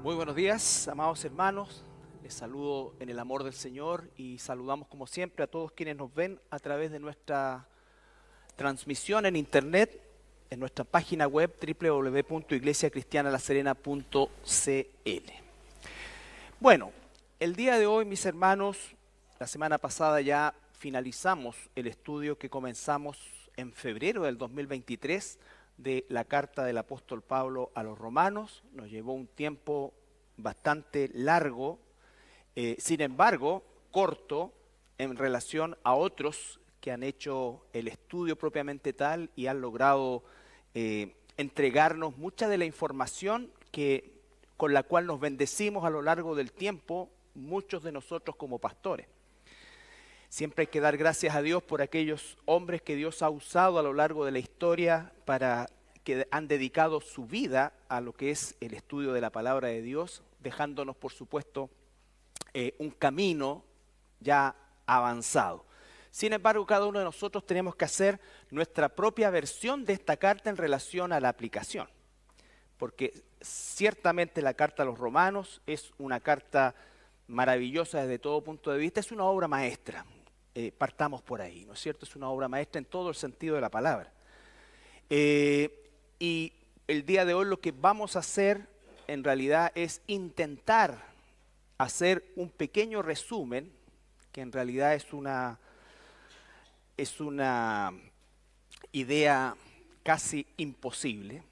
Muy buenos días, amados hermanos. Les saludo en el amor del Señor y saludamos como siempre a todos quienes nos ven a través de nuestra transmisión en internet, en nuestra página web www.iglesiacristianalaserena.cl. Bueno, el día de hoy, mis hermanos, la semana pasada ya finalizamos el estudio que comenzamos en febrero del 2023 de la carta del apóstol Pablo a los romanos. Nos llevó un tiempo bastante largo, sin embargo, corto en relación a otros que han hecho el estudio propiamente tal y han logrado entregarnos mucha de la información con la cual nos bendecimos a lo largo del tiempo, muchos de nosotros como pastores. Siempre hay que dar gracias a Dios por aquellos hombres que Dios ha usado a lo largo de la historia que han dedicado su vida a lo que es el estudio de la palabra de Dios, dejándonos, por supuesto, un camino ya avanzado. Sin embargo, cada uno de nosotros tenemos que hacer nuestra propia versión de esta carta en relación a la aplicación. Porque ciertamente la carta a los romanos es una carta maravillosa desde todo punto de vista, es una obra maestra. Partamos por ahí, ¿no es cierto? Es una obra maestra en todo el sentido de la palabra. Y el día de hoy lo que vamos a hacer en realidad es intentar hacer un pequeño resumen, que en realidad es una idea casi imposible,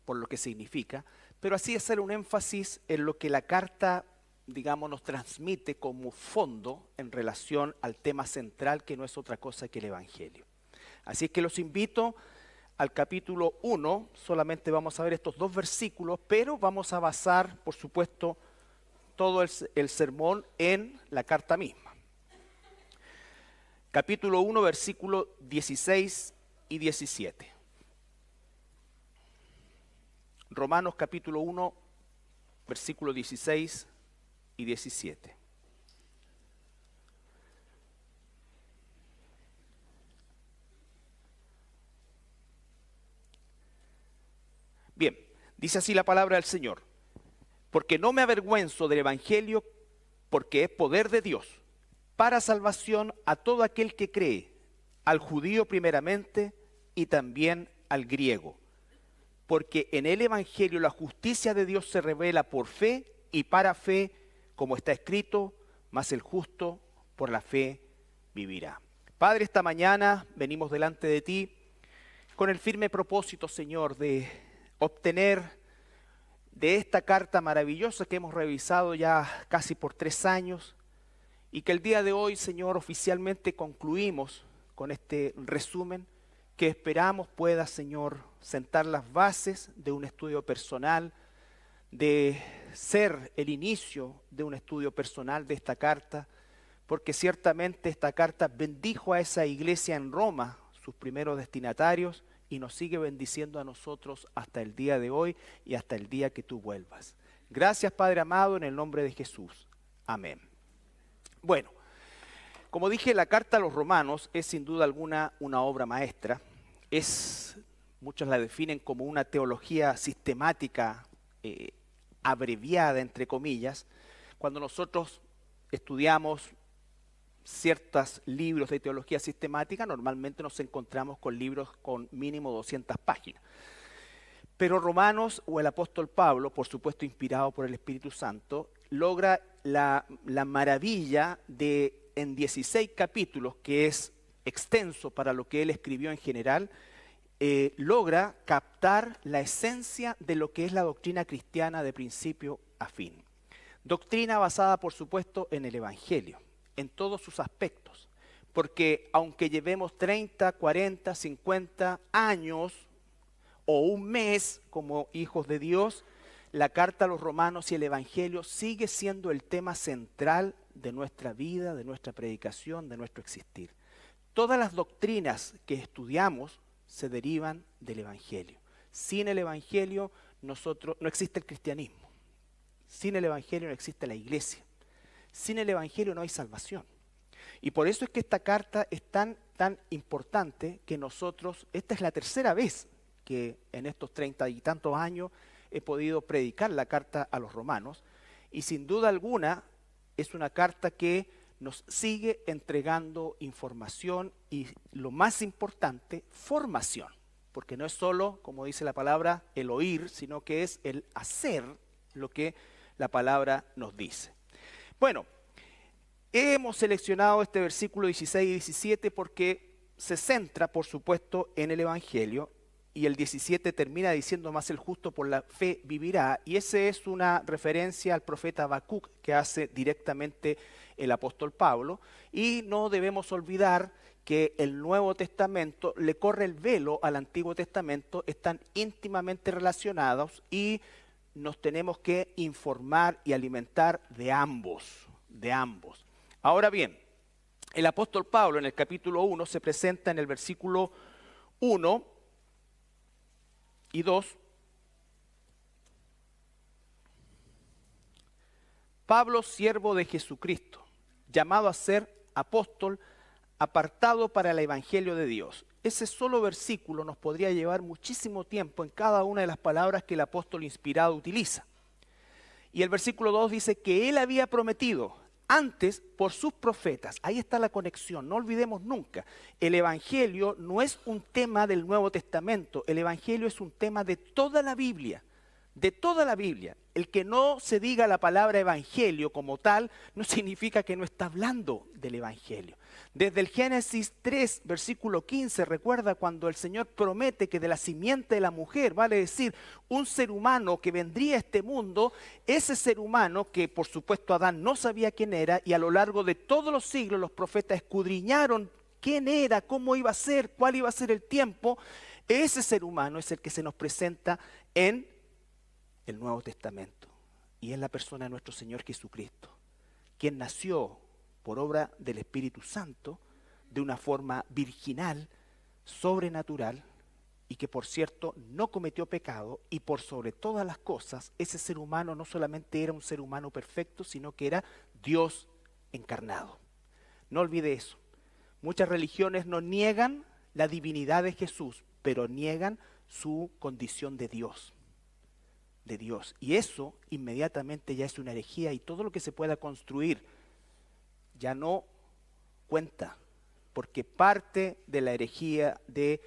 por lo que significa, pero así hacer un énfasis en lo que la carta, digamos, nos transmite como fondo en relación al tema central, que no es otra cosa que el Evangelio. Así es que los invito al capítulo 1, solamente vamos a ver estos dos versículos, pero vamos a basar, por supuesto, todo el sermón en la carta misma. Capítulo 1, versículos 16 y 17. Romanos capítulo 1, versículos 16 y 17. Bien, dice así la palabra del Señor. Porque no me avergüenzo del Evangelio, porque es poder de Dios, para salvación a todo aquel que cree, al judío primeramente y también al griego. Porque en el Evangelio la justicia de Dios se revela por fe y para fe, como está escrito, mas el justo por la fe vivirá. Padre, esta mañana venimos delante de ti con el firme propósito, Señor, de obtener de esta carta maravillosa que hemos revisado ya casi por 3 años y que el día de hoy, Señor, oficialmente concluimos con este resumen que esperamos pueda, Señor, sentar las bases de un estudio personal, de ser el inicio de un estudio personal de esta carta, porque ciertamente esta carta bendijo a esa iglesia en Roma, sus primeros destinatarios, y nos sigue bendiciendo a nosotros hasta el día de hoy y hasta el día que tú vuelvas. Gracias, Padre amado, en el nombre de Jesús. Amén. Bueno, como dije, la carta a los romanos es sin duda alguna una obra maestra. Muchos la definen como una teología sistemática abreviada, entre comillas. Cuando nosotros estudiamos ciertos libros de teología sistemática, normalmente nos encontramos con libros con mínimo 200 páginas. Pero Romanos, o el apóstol Pablo, por supuesto inspirado por el Espíritu Santo, logra la maravilla de, en 16 capítulos, que es extenso para lo que él escribió en general, logra captar la esencia de lo que es la doctrina cristiana de principio a fin. Doctrina basada, por supuesto, en el Evangelio, en todos sus aspectos, porque aunque llevemos 30, 40, 50 años o un mes como hijos de Dios, la carta a los romanos y el Evangelio sigue siendo el tema central de nuestra vida, de nuestra predicación, de nuestro existir. Todas las doctrinas que estudiamos se derivan del Evangelio. Sin el Evangelio no existe el cristianismo. Sin el Evangelio no existe la iglesia. Sin el Evangelio no hay salvación. Y por eso es que esta carta es tan importante que nosotros, esta es la tercera vez que en estos 30 y tantos años he podido predicar la carta a los romanos y sin duda alguna es una carta que nos sigue entregando información y lo más importante, formación. Porque no es solo, como dice la palabra, el oír, sino que es el hacer lo que la palabra nos dice. Bueno, hemos seleccionado este versículo 16 y 17 porque se centra, por supuesto, en el Evangelio y el 17 termina diciendo: más el justo por la fe vivirá, y esa es una referencia al profeta Habacuc que hace directamente el apóstol Pablo, y no debemos olvidar que el Nuevo Testamento le corre el velo al Antiguo Testamento, están íntimamente relacionados y nos tenemos que informar y alimentar de ambos, de ambos. Ahora bien, el apóstol Pablo en el capítulo 1 se presenta en el versículo 1 y 2. Pablo, siervo de Jesucristo, llamado a ser apóstol, apartado para el evangelio de Dios. Ese solo versículo nos podría llevar muchísimo tiempo en cada una de las palabras que el apóstol inspirado utiliza. Y el versículo 2 dice que él había prometido antes por sus profetas. Ahí está la conexión, no olvidemos nunca. El evangelio no es un tema del Nuevo Testamento, el evangelio es un tema de toda la Biblia. De toda la Biblia. El que no se diga la palabra evangelio como tal, no significa que no está hablando del evangelio. Desde el Génesis 3, versículo 15, recuerda cuando el Señor promete que de la simiente de la mujer, vale decir, un ser humano que vendría a este mundo, ese ser humano que por supuesto Adán no sabía quién era, y a lo largo de todos los siglos los profetas escudriñaron quién era, cómo iba a ser, cuál iba a ser el tiempo, ese ser humano es el que se nos presenta en el Nuevo Testamento, y es la persona de nuestro Señor Jesucristo, quien nació por obra del Espíritu Santo de una forma virginal, sobrenatural, y que por cierto no cometió pecado, y por sobre todas las cosas ese ser humano no solamente era un ser humano perfecto, sino que era Dios encarnado. No olvide eso. Muchas religiones no niegan la divinidad de Jesús, pero niegan su condición de Dios. De Dios, y eso inmediatamente ya es una herejía, y todo lo que se pueda construir ya no cuenta, porque parte de la herejía de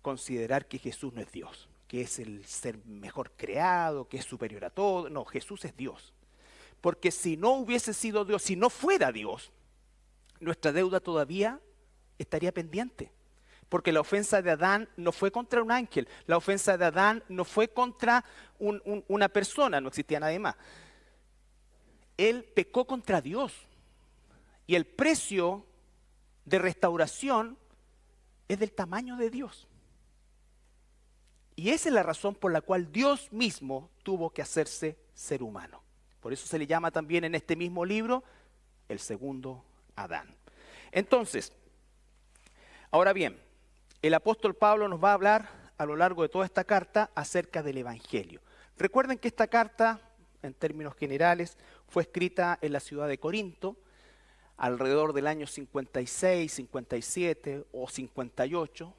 considerar que Jesús no es Dios, que es el ser mejor creado, que es superior a todo. No, Jesús es Dios, porque si no hubiese sido Dios, si no fuera Dios, nuestra deuda todavía estaría pendiente. Porque la ofensa de Adán no fue contra un ángel, la ofensa de Adán no fue contra una persona, no existía nadie más. Él pecó contra Dios. Y el precio de restauración es del tamaño de Dios. Y esa es la razón por la cual Dios mismo tuvo que hacerse ser humano. Por eso se le llama también en este mismo libro el segundo Adán. Entonces, ahora bien, el apóstol Pablo nos va a hablar a lo largo de toda esta carta acerca del Evangelio. Recuerden que esta carta, en términos generales, fue escrita en la ciudad de Corinto, alrededor del año 56, 57 o 58.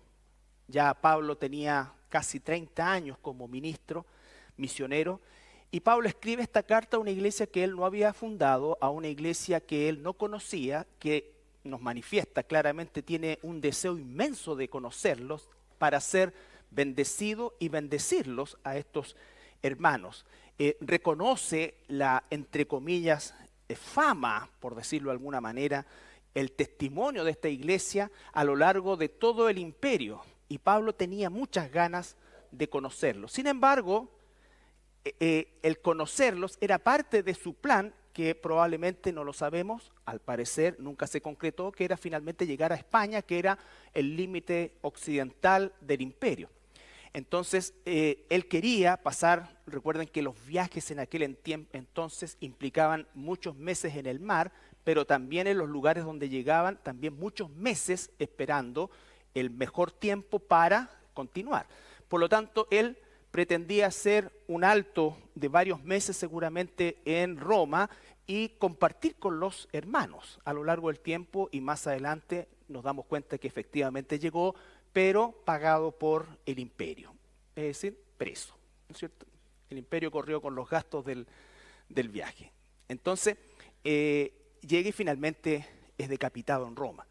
Ya Pablo tenía casi 30 años como ministro, misionero, y Pablo escribe esta carta a una iglesia que él no había fundado, a una iglesia que él no conocía, que nos manifiesta claramente, tiene un deseo inmenso de conocerlos para ser bendecido y bendecirlos a estos hermanos. Reconoce la, entre comillas, fama, por decirlo de alguna manera, el testimonio de esta iglesia a lo largo de todo el imperio. Y Pablo tenía muchas ganas de conocerlos. Sin embargo, el conocerlos era parte de su plan, que probablemente no lo sabemos, al parecer nunca se concretó, que era finalmente llegar a España, que era el límite occidental del imperio. Entonces, él quería pasar, recuerden que los viajes en aquel entonces implicaban muchos meses en el mar, pero también en los lugares donde llegaban, también muchos meses esperando el mejor tiempo para continuar. Por lo tanto, él pretendía hacer un alto de varios meses seguramente en Roma y compartir con los hermanos a lo largo del tiempo, y más adelante nos damos cuenta que efectivamente llegó, pero pagado por el imperio, es decir, preso, ¿no es cierto? El imperio corrió con los gastos del viaje. Entonces, llega y finalmente es decapitado en Roma.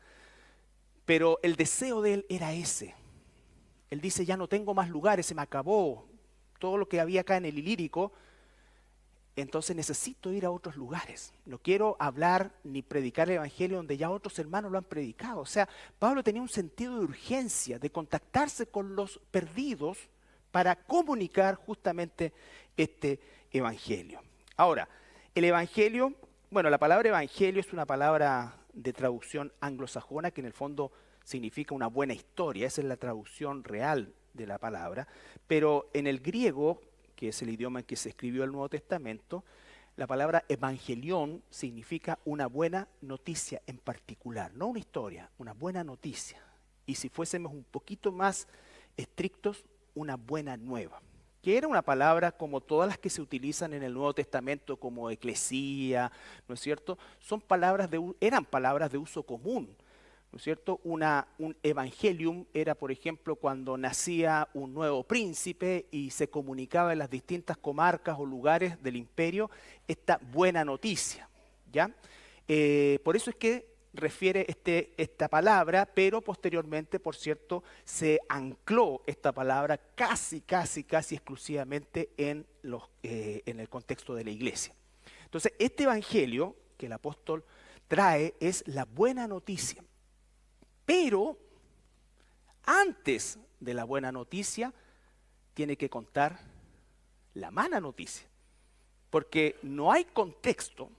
Pero el deseo de él era ese. Él dice, ya no tengo más lugares, se me acabó todo lo que había acá en el Ilírico, entonces necesito ir a otros lugares. No quiero hablar ni predicar el evangelio donde ya otros hermanos lo han predicado. O sea, Pablo tenía un sentido de urgencia, de contactarse con los perdidos para comunicar justamente este evangelio. Ahora, el evangelio, bueno, la palabra evangelio es una palabra de traducción anglosajona que en el fondo significa una buena historia. Esa es la traducción real de la palabra. Pero en el griego, que es el idioma en que se escribió el Nuevo Testamento, la palabra evangelión significa una buena noticia en particular, no una historia, una buena noticia. Y si fuésemos un poquito más estrictos, una buena nueva. Que era una palabra como todas las que se utilizan en el Nuevo Testamento, como eclesía, ¿no es cierto? Eran palabras de uso común. ¿No es cierto? Un evangelium era, por ejemplo, cuando nacía un nuevo príncipe y se comunicaba en las distintas comarcas o lugares del imperio esta buena noticia, ¿ya? Por eso es que refiere esta palabra, pero posteriormente, por cierto, se ancló esta palabra casi exclusivamente en el contexto de la iglesia. Entonces, este evangelio que el apóstol trae es la buena noticia. Pero antes de la buena noticia, tiene que contar la mala noticia. Porque no hay contexto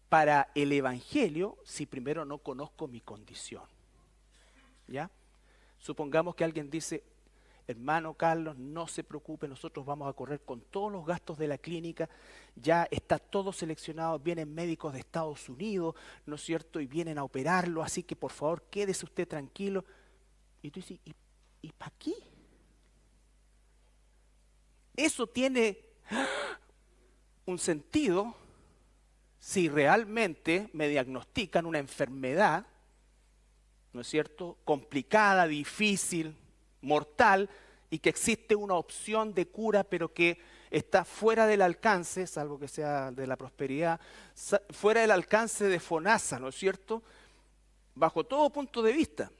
para el evangelio si primero no conozco mi condición. ¿Ya? Supongamos que alguien dice, hermano Carlos, no se preocupe, nosotros vamos a correr con todos los gastos de la clínica, ya está todo seleccionado, vienen médicos de Estados Unidos, ¿no es cierto? Y vienen a operarlo, así que por favor quédese usted tranquilo. Y tú dices, ¿y para qué? Eso tiene un sentido si realmente me diagnostican una enfermedad, ¿no es cierto? Complicada, difícil, mortal, y que existe una opción de cura, pero que está fuera del alcance, salvo que sea de la prosperidad, fuera del alcance de FONASA, ¿no es cierto? Bajo todo punto de vista.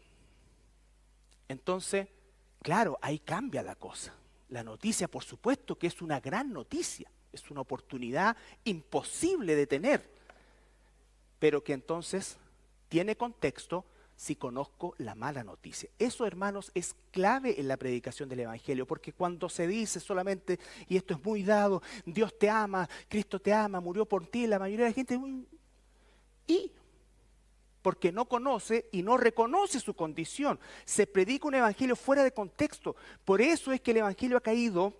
Entonces, claro, ahí cambia la cosa. La noticia, por supuesto, que es una gran noticia, es una oportunidad imposible de tener, pero que entonces tiene contexto si conozco la mala noticia. Eso, hermanos, es clave en la predicación del evangelio, porque cuando se dice solamente, y esto es muy dado, Dios te ama, Cristo te ama, murió por ti, la mayoría de la gente, y porque no conoce y no reconoce su condición, se predica un evangelio fuera de contexto. Por eso es que el evangelio ha caído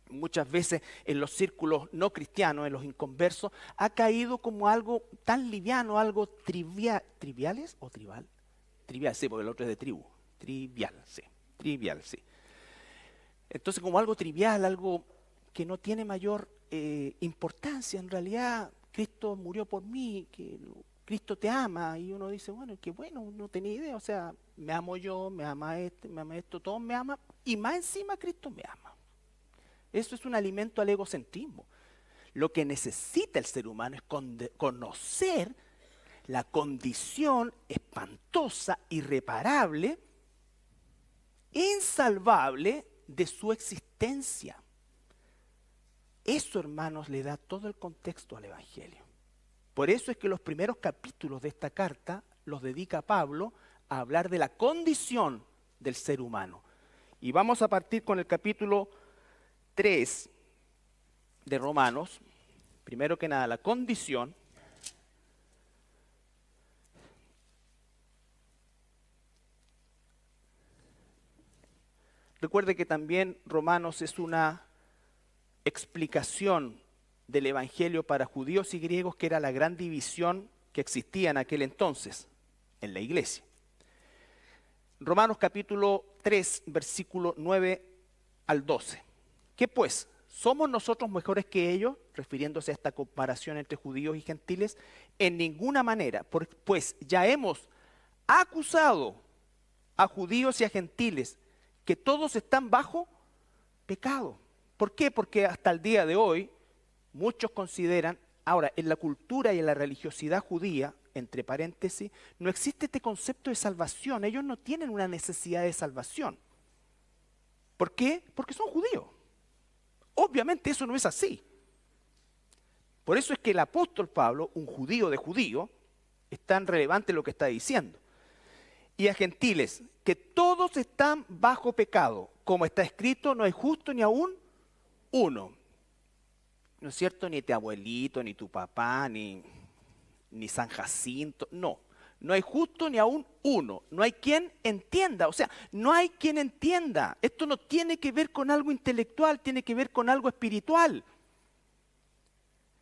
muchas veces en los círculos no cristianos, en los inconversos, ha caído como algo tan liviano, algo trivial. ¿Triviales o tribal? Trivial, sí, porque el otro es de tribu. Trivial, sí. Entonces, como algo trivial, algo que no tiene mayor importancia. En realidad, Cristo murió por mí, que Cristo te ama. Y uno dice, bueno, qué bueno, no tenía idea. O sea, me amo yo, me ama este, me ama esto, todos me aman. Y más encima, Cristo me ama. Eso es un alimento al egocentrismo. Lo que necesita el ser humano es conocer la condición espantosa, irreparable, insalvable de su existencia. Eso, hermanos, le da todo el contexto al evangelio. Por eso es que los primeros capítulos de esta carta los dedica Pablo a hablar de la condición del ser humano. Y vamos a partir con el capítulo 3 de Romanos. Primero que nada, la condición. Recuerde que también Romanos es una explicación del evangelio para judíos y griegos, que era la gran división que existía en aquel entonces en la iglesia. Romanos capítulo 3, versículo 9 al 12. ¿Qué pues? ¿Somos nosotros mejores que ellos? Refiriéndose a esta comparación entre judíos y gentiles. En ninguna manera, pues ya hemos acusado a judíos y a gentiles que todos están bajo pecado. ¿Por qué? Porque hasta el día de hoy muchos consideran, ahora en la cultura y en la religiosidad judía, entre paréntesis, no existe este concepto de salvación. Ellos no tienen una necesidad de salvación. ¿Por qué? Porque son judíos. Obviamente eso no es así. Por eso es que el apóstol Pablo, un judío de judío, es tan relevante lo que está diciendo. Y a gentiles, que todos están bajo pecado. Como está escrito, no hay justo ni aún uno. ¿No es cierto? Ni tu abuelito, ni tu papá, ni San Jacinto. No, no hay justo ni aún uno. No hay quien entienda. O sea, no hay quien entienda. Esto no tiene que ver con algo intelectual, tiene que ver con algo espiritual.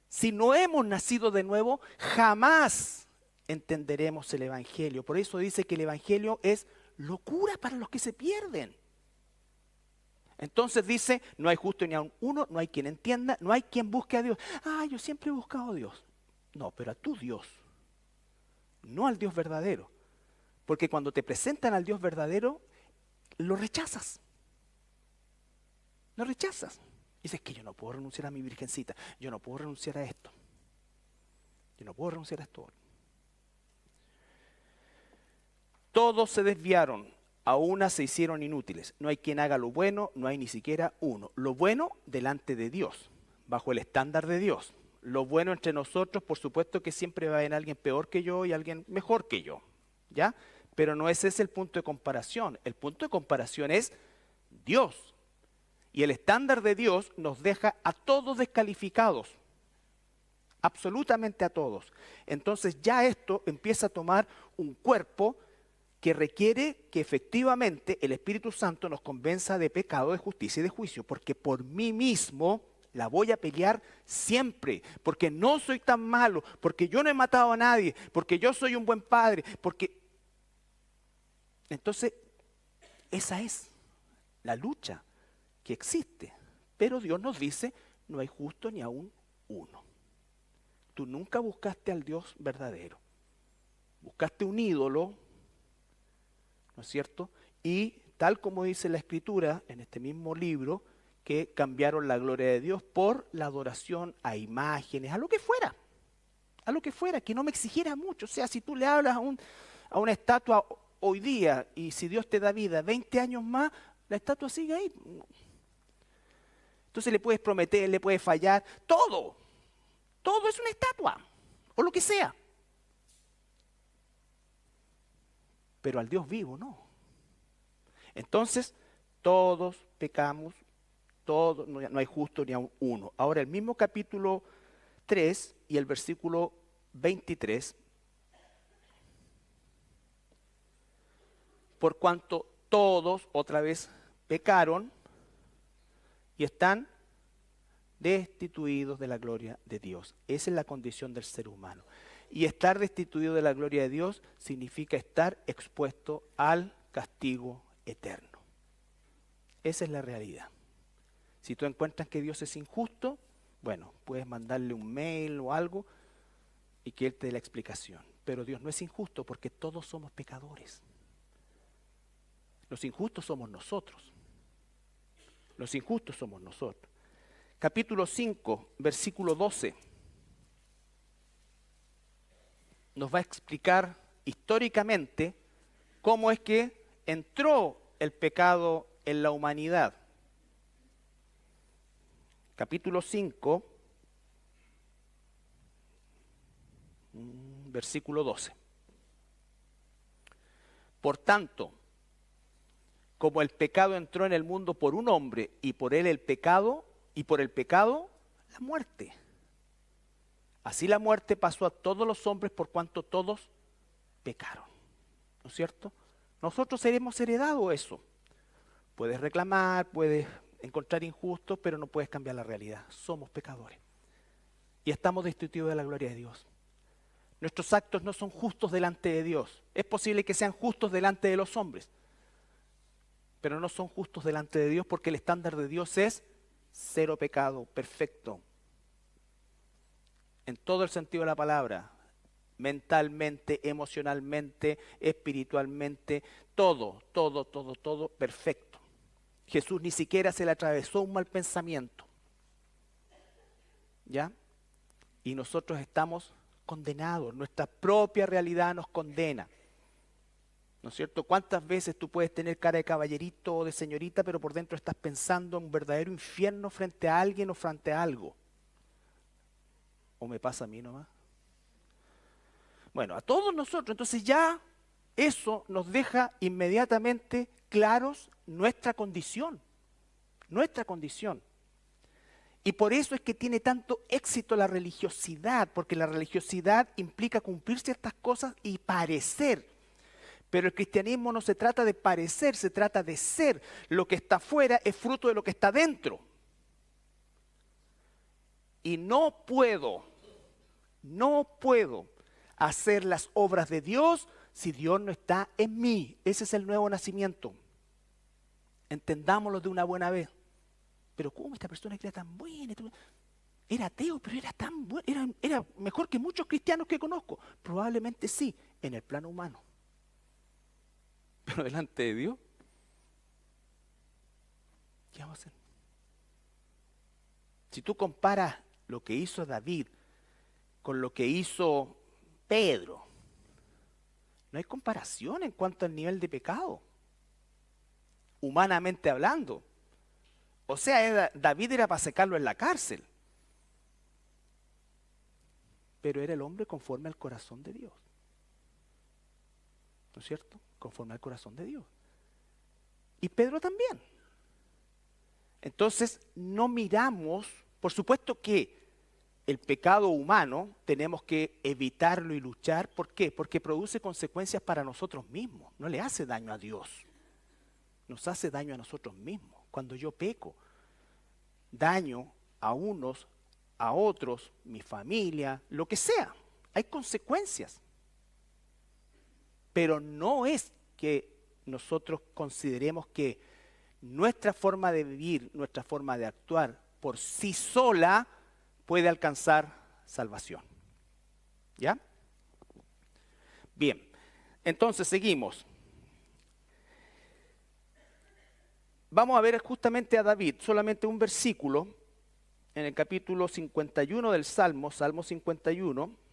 Si no hemos nacido de nuevo, jamás entenderemos el Evangelio. Por eso dice que el Evangelio es locura para los que se pierden. Entonces dice, no hay justo ni aún uno, no hay quien entienda, no hay quien busque a Dios. Ah, yo siempre he buscado a Dios. No, pero a tu Dios, no al Dios verdadero. Porque cuando te presentan al Dios verdadero, lo rechazas. Lo rechazas. Dices que yo no puedo renunciar a mi virgencita, yo no puedo renunciar a esto. Yo no puedo renunciar a esto. Todos se desviaron, a una se hicieron inútiles. No hay quien haga lo bueno, no hay ni siquiera uno. Lo bueno delante de Dios, bajo el estándar de Dios. Lo bueno entre nosotros, por supuesto que siempre va a haber alguien peor que yo y alguien mejor que yo, ¿ya? Pero no ese es el punto de comparación. El punto de comparación es Dios. Y el estándar de Dios nos deja a todos descalificados. Absolutamente a todos. Entonces ya esto empieza a tomar un cuerpo que requiere que efectivamente el Espíritu Santo nos convenza de pecado, de justicia y de juicio. Porque por mí mismo la voy a pelear siempre. Porque no soy tan malo. Porque yo no he matado a nadie. Porque yo soy un buen padre. Porque... Entonces, esa es la lucha que existe, pero Dios nos dice, no hay justo ni aún uno. Tú nunca buscaste al Dios verdadero, buscaste un ídolo, ¿no es cierto? Y tal como dice la Escritura en este mismo libro, que cambiaron la gloria de Dios por la adoración a imágenes, a lo que fuera, que no me exigiera mucho. O sea, si tú le hablas a una estatua hoy día y si Dios te da vida 20 años más, la estatua sigue ahí. Entonces le puedes prometer, le puedes fallar, todo es una estatua, o lo que sea. Pero al Dios vivo no. Entonces, todos pecamos, todos, no hay justo ni aun uno. Ahora el mismo capítulo 3 y el versículo 23, por cuanto todos otra vez pecaron, y están destituidos de la gloria de Dios. Esa es la condición del ser humano. Y estar destituido de la gloria de Dios significa estar expuesto al castigo eterno. Esa es la realidad. Si tú encuentras que Dios es injusto, bueno, puedes mandarle un mail o algo y que Él te dé la explicación. Pero Dios no es injusto porque todos somos pecadores. Los injustos somos nosotros. Los injustos somos nosotros. Capítulo 5, versículo 12. Nos va a explicar históricamente cómo es que entró el pecado en la humanidad. Capítulo 5, versículo 12. Por tanto, como el pecado entró en el mundo por un hombre y por él el pecado, y por el pecado la muerte. Así la muerte pasó a todos los hombres por cuanto todos pecaron. ¿No es cierto? Nosotros hemos heredado eso. Puedes reclamar, puedes encontrar injustos, pero no puedes cambiar la realidad. Somos pecadores. Y estamos destituidos de la gloria de Dios. Nuestros actos no son justos delante de Dios. Es posible que sean justos delante de los hombres, pero no son justos delante de Dios porque el estándar de Dios es cero pecado, perfecto. En todo el sentido de la palabra, mentalmente, emocionalmente, espiritualmente, todo, perfecto. Jesús ni siquiera se le atravesó un mal pensamiento. ¿Ya? Y nosotros estamos condenados, nuestra propia realidad nos condena. ¿No es cierto? ¿Cuántas veces tú puedes tener cara de caballerito o de señorita, pero por dentro estás pensando en un verdadero infierno frente a alguien o frente a algo? ¿O me pasa a mí nomás? Bueno, a todos nosotros. Entonces ya eso nos deja inmediatamente claros nuestra condición. Nuestra condición. Y por eso es que tiene tanto éxito la religiosidad, porque la religiosidad implica cumplir ciertas cosas y parecer. Pero el cristianismo no se trata de parecer, se trata de ser. Lo que está afuera es fruto de lo que está dentro. Y no puedo hacer las obras de Dios si Dios no está en mí. Ese es el nuevo nacimiento. Entendámoslo de una buena vez. Pero ¿cómo esta persona que era tan buena? Era ateo, pero era tan bueno. Era mejor que muchos cristianos que conozco. Probablemente sí, en el plano humano. Pero delante de Dios, ¿qué vamos a hacer? Si tú comparas lo que hizo David con lo que hizo Pedro, no hay comparación en cuanto al nivel de pecado, humanamente hablando. O sea, David era para secarlo en la cárcel, pero era el hombre conforme al corazón de Dios. ¿No es cierto? Conforme al corazón de Dios. Y Pedro también. Entonces, no miramos, por supuesto que el pecado humano tenemos que evitarlo y luchar. ¿Por qué? Porque produce consecuencias para nosotros mismos. No le hace daño a Dios. Nos hace daño a nosotros mismos. Cuando yo peco, daño a unos, a otros, mi familia, lo que sea. Hay consecuencias. Pero no es que nosotros consideremos que nuestra forma de vivir, nuestra forma de actuar por sí sola puede alcanzar salvación. ¿Ya? Bien, entonces seguimos. Vamos a ver justamente a David, solamente un versículo en el capítulo 51 del Salmo, Salmo 51.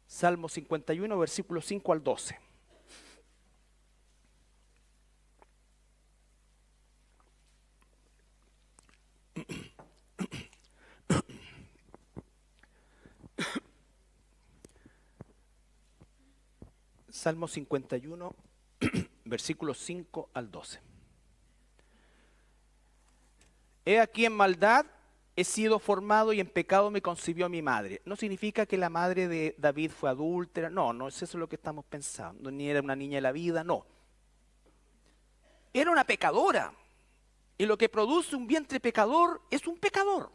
Salmo 51, versículos 5 al 12. Salmo 51, versículos 5 al 12. He aquí en maldad he sido formado y en pecado me concibió mi madre. No significa que la madre de David fue adúltera, no es eso lo que estamos pensando, ni era una niña de la vida, no. Era una pecadora, y lo que produce un vientre pecador es un pecador.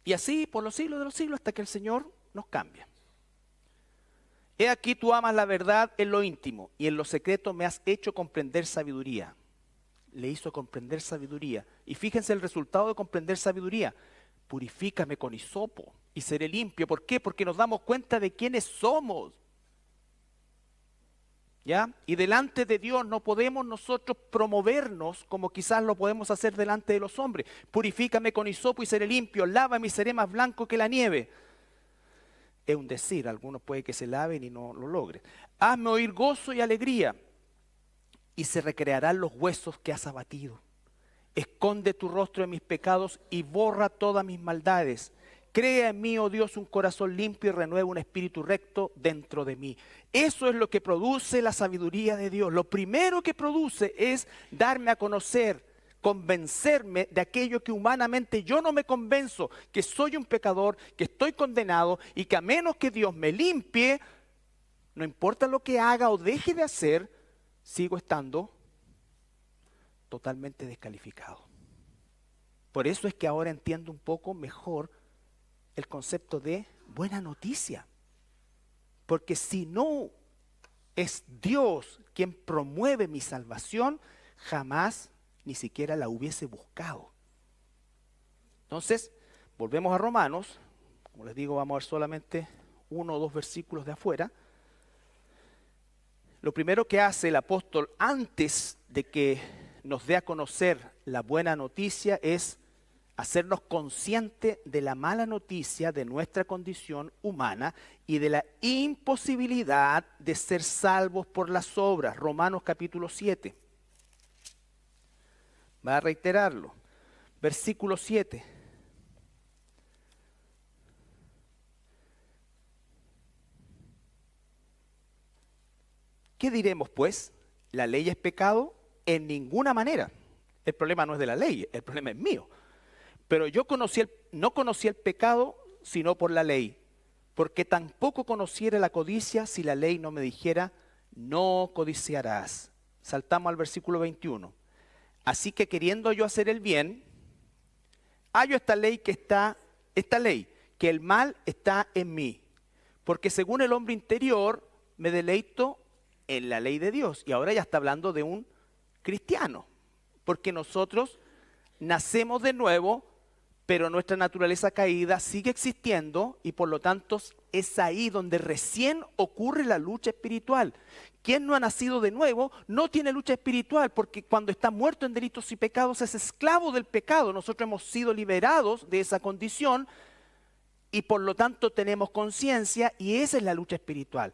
Y así por los siglos de los siglos hasta que el Señor nos cambia. He aquí tú amas la verdad en lo íntimo, y en lo secreto me has hecho comprender sabiduría. Le hizo comprender sabiduría. Y fíjense el resultado de comprender sabiduría. Purifícame con hisopo y seré limpio. ¿Por qué? Porque nos damos cuenta de quiénes somos. ¿Ya? Y delante de Dios no podemos nosotros promovernos como quizás lo podemos hacer delante de los hombres. Purifícame con hisopo y seré limpio. Lávame y seré más blanco que la nieve. Es un decir, algunos puede que se laven y no lo logren. Hazme oír gozo y alegría, y se recrearán los huesos que has abatido. Esconde tu rostro de mis pecados y borra todas mis maldades. Crea en mí, oh Dios, un corazón limpio y renueva un espíritu recto dentro de mí. Eso es lo que produce la sabiduría de Dios. Lo primero que produce es darme a conocer, convencerme de aquello que humanamente yo no me convenzo, que soy un pecador, que estoy condenado y que a menos que Dios me limpie, no importa lo que haga o deje de hacer, sigo estando totalmente descalificado. Por eso es que ahora entiendo un poco mejor el concepto de buena noticia. Porque si no es Dios quien promueve mi salvación, jamás ni siquiera la hubiese buscado. Entonces, volvemos a Romanos. Como les digo, vamos a ver solamente 1 o 2 versículos de afuera. Lo primero que hace el apóstol antes de que nos dé a conocer la buena noticia es hacernos conscientes de la mala noticia de nuestra condición humana y de la imposibilidad de ser salvos por las obras. Romanos capítulo 7. Va a reiterarlo. Versículo 7. ¿Qué diremos pues? ¿La ley es pecado? En ninguna manera. El problema no es de la ley, el problema es mío. Pero yo no conocí el pecado sino por la ley, porque tampoco conociera la codicia si la ley no me dijera, no codiciarás. Saltamos al versículo 21. Así que queriendo yo hacer el bien, hallo esta ley, que el mal está en mí. Porque según el hombre interior me deleito en la ley de Dios. Y ahora ya está hablando de un cristiano, porque nosotros nacemos de nuevo, pero nuestra naturaleza caída sigue existiendo y por lo tanto es ahí donde recién ocurre la lucha espiritual. Quien no ha nacido de nuevo no tiene lucha espiritual, porque cuando está muerto en delitos y pecados es esclavo del pecado. Nosotros hemos sido liberados de esa condición y por lo tanto tenemos conciencia y esa es la lucha espiritual.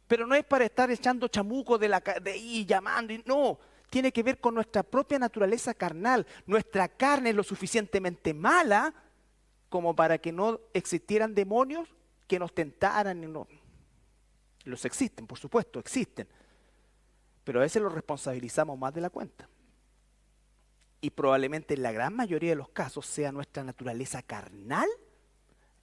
Pero no es para estar echando chamuco de ahí llamando, no. Tiene que ver con nuestra propia naturaleza carnal. Nuestra carne es lo suficientemente mala como para que no existieran demonios que nos tentaran. Y no. Los existen, por supuesto, existen. Pero a veces los responsabilizamos más de la cuenta. Y probablemente en la gran mayoría de los casos sea nuestra naturaleza carnal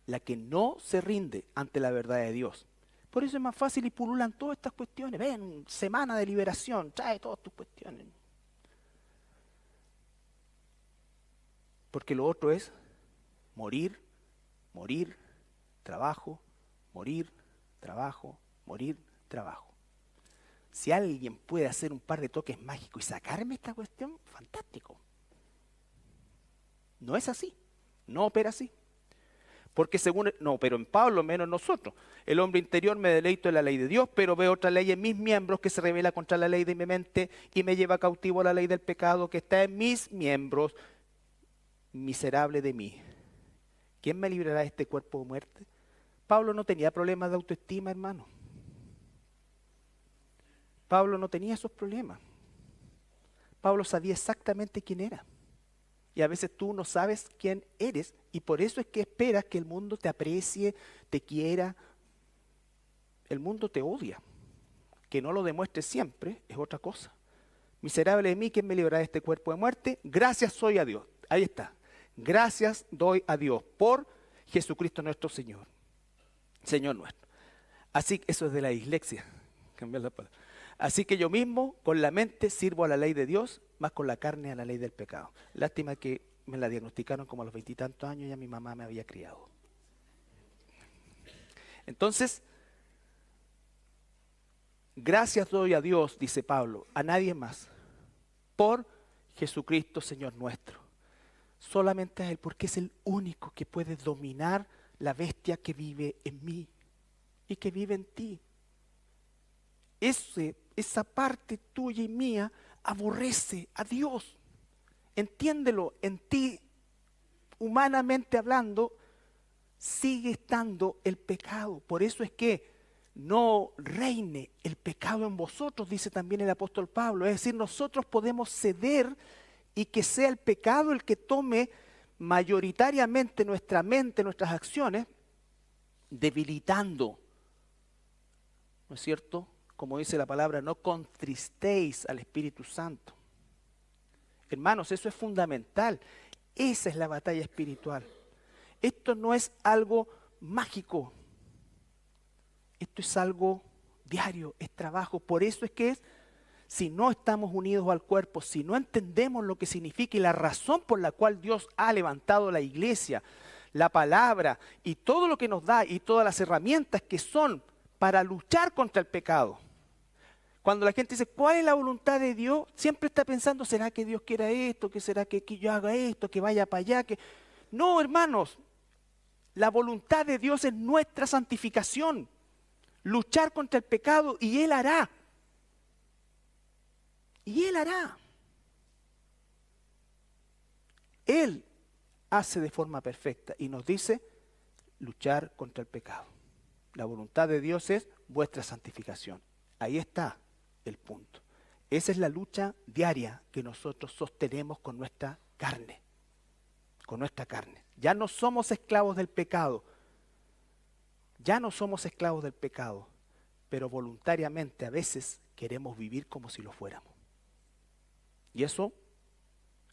la que no se rinde ante la verdad de Dios. Por eso es más fácil y pululan todas estas cuestiones. Ven, semana de liberación, trae todas tus cuestiones. Porque lo otro es morir, morir, trabajo, morir, trabajo, morir, trabajo. Si alguien puede hacer un par de toques mágicos y sacarme esta cuestión, fantástico. No es así, no opera así. Porque pero en Pablo menos nosotros. El hombre interior me deleito en la ley de Dios, pero veo otra ley en mis miembros que se revela contra la ley de mi mente y me lleva cautivo a la ley del pecado que está en mis miembros. Miserable de mí. ¿Quién me librará de este cuerpo de muerte? Pablo no tenía problemas de autoestima, hermano. Pablo no tenía esos problemas. Pablo sabía exactamente quién era. Y a veces tú no sabes quién eres y por eso es que esperas que el mundo te aprecie, te quiera. El mundo te odia. Que no lo demuestres siempre es otra cosa. Miserable de mí, ¿quién me librará de este cuerpo de muerte? Gracias soy a Dios. Ahí está. Gracias doy a Dios por Jesucristo nuestro Señor. Señor nuestro. Así que eso es de la dislexia. Cambiar la palabra. Así que yo mismo con la mente sirvo a la ley de Dios, más con la carne a la ley del pecado. Lástima que me la diagnosticaron como a los 20 y tantos años, ya mi mamá me había criado. Entonces, gracias doy a Dios, dice Pablo, a nadie más, por Jesucristo Señor nuestro. Solamente a Él, porque es el único que puede dominar la bestia que vive en mí y que vive en ti. Esa parte tuya y mía aborrece a Dios. Entiéndelo, en ti, humanamente hablando, sigue estando el pecado. Por eso es que no reine el pecado en vosotros, dice también el apóstol Pablo. Es decir, nosotros podemos ceder y que sea el pecado el que tome mayoritariamente nuestra mente, nuestras acciones, debilitando, ¿no es cierto? Como dice la palabra, no contristéis al Espíritu Santo. Hermanos, eso es fundamental. Esa es la batalla espiritual. Esto no es algo mágico. Esto es algo diario, es trabajo. Por eso es que si no estamos unidos al cuerpo, si no entendemos lo que significa y la razón por la cual Dios ha levantado la iglesia, la palabra y todo lo que nos da y todas las herramientas que son para luchar contra el pecado. Cuando la gente dice, ¿cuál es la voluntad de Dios? Siempre está pensando, ¿será que Dios quiera esto? ¿Que será que yo haga esto? ¿Que vaya para allá? No, hermanos, la voluntad de Dios es nuestra santificación. Luchar contra el pecado y Él hará. Y Él hará. Él hace de forma perfecta y nos dice luchar contra el pecado. La voluntad de Dios es vuestra santificación. Ahí está el punto. Esa es la lucha diaria que nosotros sostenemos con nuestra carne. Con nuestra carne. Ya no somos esclavos del pecado. Ya no somos esclavos del pecado. Pero voluntariamente a veces queremos vivir como si lo fuéramos. Y eso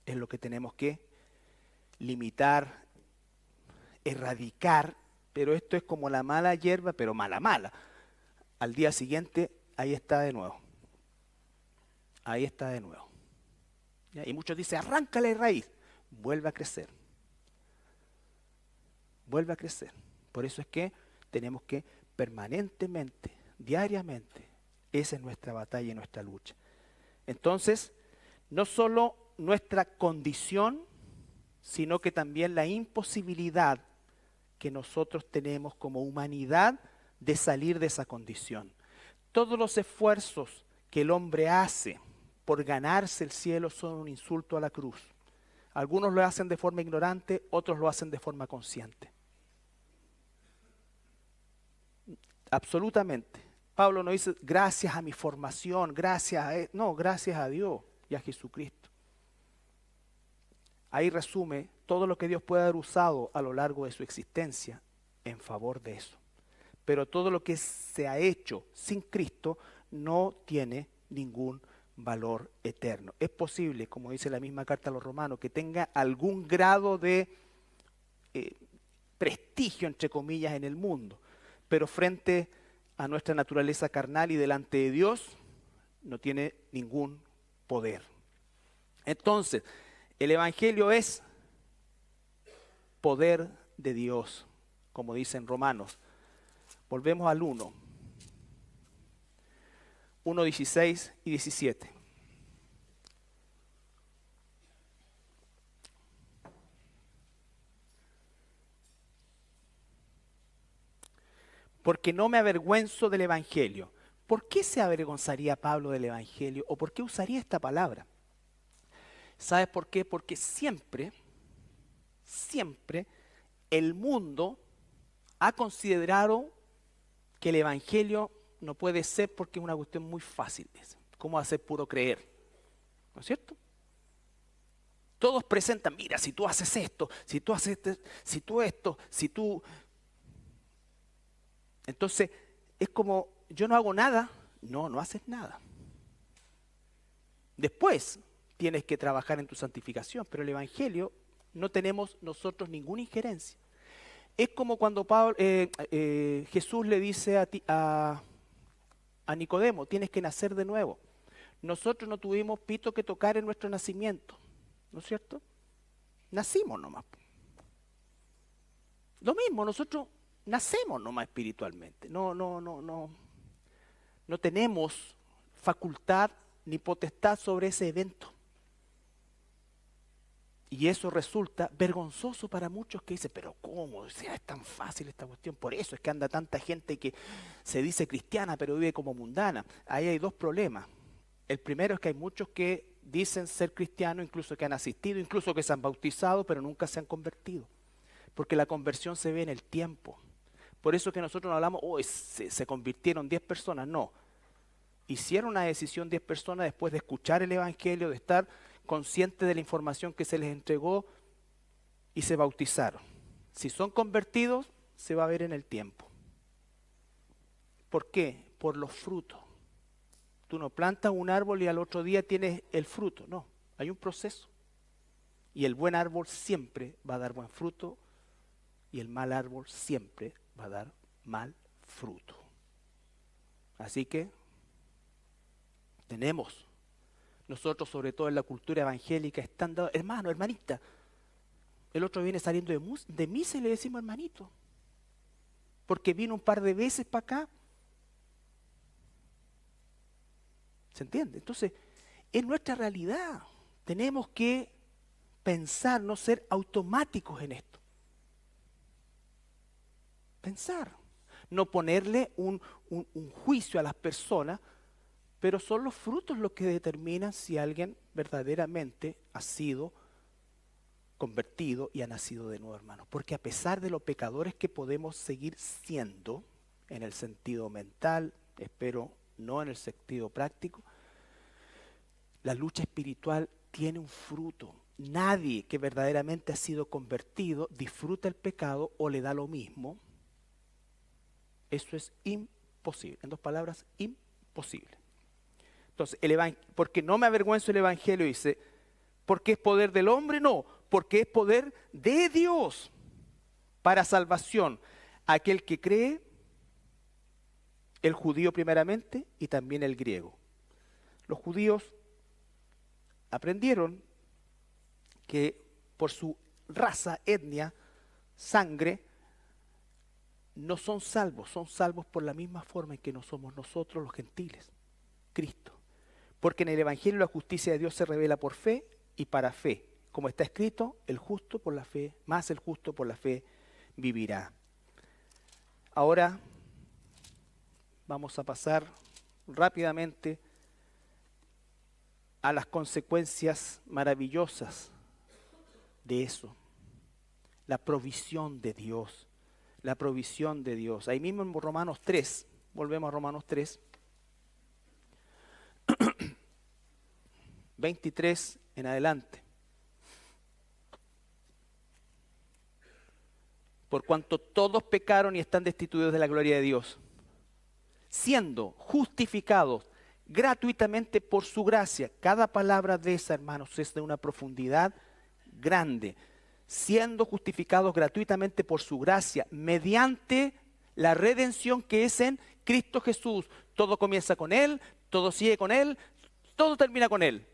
es lo que tenemos que limitar, erradicar, pero esto es como la mala hierba, pero mala, mala. Al día siguiente, ahí está de nuevo. Ahí está de nuevo. ¿Ya? Y muchos dicen, arráncale de raíz. Vuelve a crecer. Vuelve a crecer. Por eso es que tenemos que permanentemente, diariamente, esa es nuestra batalla y nuestra lucha. Entonces, no solo nuestra condición, sino que también la imposibilidad que nosotros tenemos como humanidad de salir de esa condición. Todos los esfuerzos que el hombre hace por ganarse el cielo son un insulto a la cruz. Algunos lo hacen de forma ignorante, otros lo hacen de forma consciente. Absolutamente. Pablo no dice gracias a mi formación, gracias a él. No, gracias a Dios y a Jesucristo. Ahí resume todo lo que Dios puede haber usado a lo largo de su existencia en favor de eso. Pero todo lo que se ha hecho sin Cristo no tiene ningún valor eterno. Es posible, como dice la misma carta a los romanos, que tenga algún grado de prestigio, entre comillas, en el mundo, pero frente a nuestra naturaleza carnal y delante de Dios no tiene ningún poder. Entonces, el Evangelio es poder de Dios, como dicen Romanos. Volvemos al 1:16 y 17. Porque no me avergüenzo del Evangelio. ¿Por qué se avergonzaría Pablo del Evangelio? ¿O por qué usaría esta palabra? ¿Sabes por qué? Porque siempre el mundo ha considerado que el Evangelio no puede ser porque es una cuestión muy fácil. ¿Cómo hacer puro creer? ¿No es cierto? Todos presentan, mira, si tú haces esto, si tú haces esto, si tú... Entonces, es como, yo no hago nada. No haces nada. Después tienes que trabajar en tu santificación, pero el Evangelio no tenemos nosotros ninguna injerencia. Es como cuando Jesús le dice a Nicodemo, tienes que nacer de nuevo. Nosotros no tuvimos pito que tocar en nuestro nacimiento, ¿no es cierto? Nacimos nomás. Lo mismo, nosotros nacemos nomás espiritualmente. No tenemos facultad ni potestad sobre ese evento. Y eso resulta vergonzoso para muchos que dicen, pero ¿cómo? O sea, es tan fácil esta cuestión. Por eso es que anda tanta gente que se dice cristiana pero vive como mundana. Ahí hay dos problemas. El primero es que hay muchos que dicen ser cristianos, incluso que han asistido, incluso que se han bautizado, pero nunca se han convertido. Porque la conversión se ve en el tiempo. Por eso que nosotros no hablamos, se convirtieron 10 personas. No. Hicieron una decisión 10 personas después de escuchar el Evangelio, de estar conscientes de la información que se les entregó y se bautizaron. Si son convertidos, se va a ver en el tiempo. ¿Por qué? Por los frutos. Tú no plantas un árbol y al otro día tienes el fruto. No, hay un proceso. Y el buen árbol siempre va a dar buen fruto y el mal árbol siempre va a dar mal fruto. Así que tenemos nosotros, sobre todo en la cultura evangélica, están dados, hermano, hermanita. El otro viene saliendo de misa y le decimos hermanito. Porque vino un par de veces para acá. ¿Se entiende? Entonces, es nuestra realidad. Tenemos que pensar, no ser automáticos en esto. Pensar. No ponerle un juicio a las personas, pero son los frutos los que determinan si alguien verdaderamente ha sido convertido y ha nacido de nuevo, hermanos. Porque a pesar de los pecadores que podemos seguir siendo, en el sentido mental, espero no en el sentido práctico, la lucha espiritual tiene un fruto. Nadie que verdaderamente ha sido convertido disfruta el pecado o le da lo mismo. Eso es imposible. En dos palabras, imposible. Entonces, porque no me avergüenzo el evangelio, dice, porque es poder del hombre, no, porque es poder de Dios para salvación. Aquel que cree, el judío primeramente y también el griego. Los judíos aprendieron que por su raza, etnia, sangre, no son salvos por la misma forma en que no somos nosotros los gentiles, Cristo. Porque en el Evangelio la justicia de Dios se revela por fe y para fe. Como está escrito, el justo por la fe, más el justo por la fe vivirá. Ahora vamos a pasar rápidamente a las consecuencias maravillosas de eso. La provisión de Dios. La provisión de Dios. Ahí mismo en Romanos 3, volvemos a Romanos 3, 23 en adelante. Por cuanto todos pecaron y están destituidos de la gloria de Dios, siendo justificados gratuitamente por su gracia. Cada palabra de esa, hermanos, es de una profundidad grande. Siendo justificados gratuitamente por su gracia, mediante la redención que es en Cristo Jesús. Todo comienza con Él, todo sigue con Él, todo termina con Él.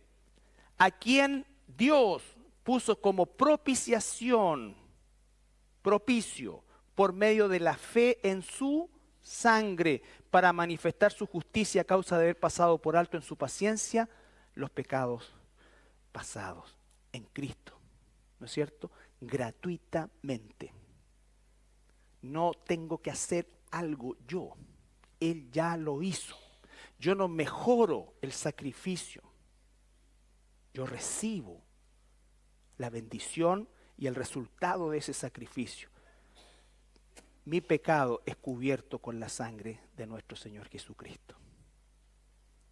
A quien Dios puso como propiciación, propicio, por medio de la fe en su sangre, para manifestar su justicia a causa de haber pasado por alto en su paciencia los pecados pasados en Cristo. ¿No es cierto? Gratuitamente. No tengo que hacer algo yo. Él ya lo hizo. Yo no mejoro el sacrificio. Yo recibo la bendición y el resultado de ese sacrificio. Mi pecado es cubierto con la sangre de nuestro Señor Jesucristo.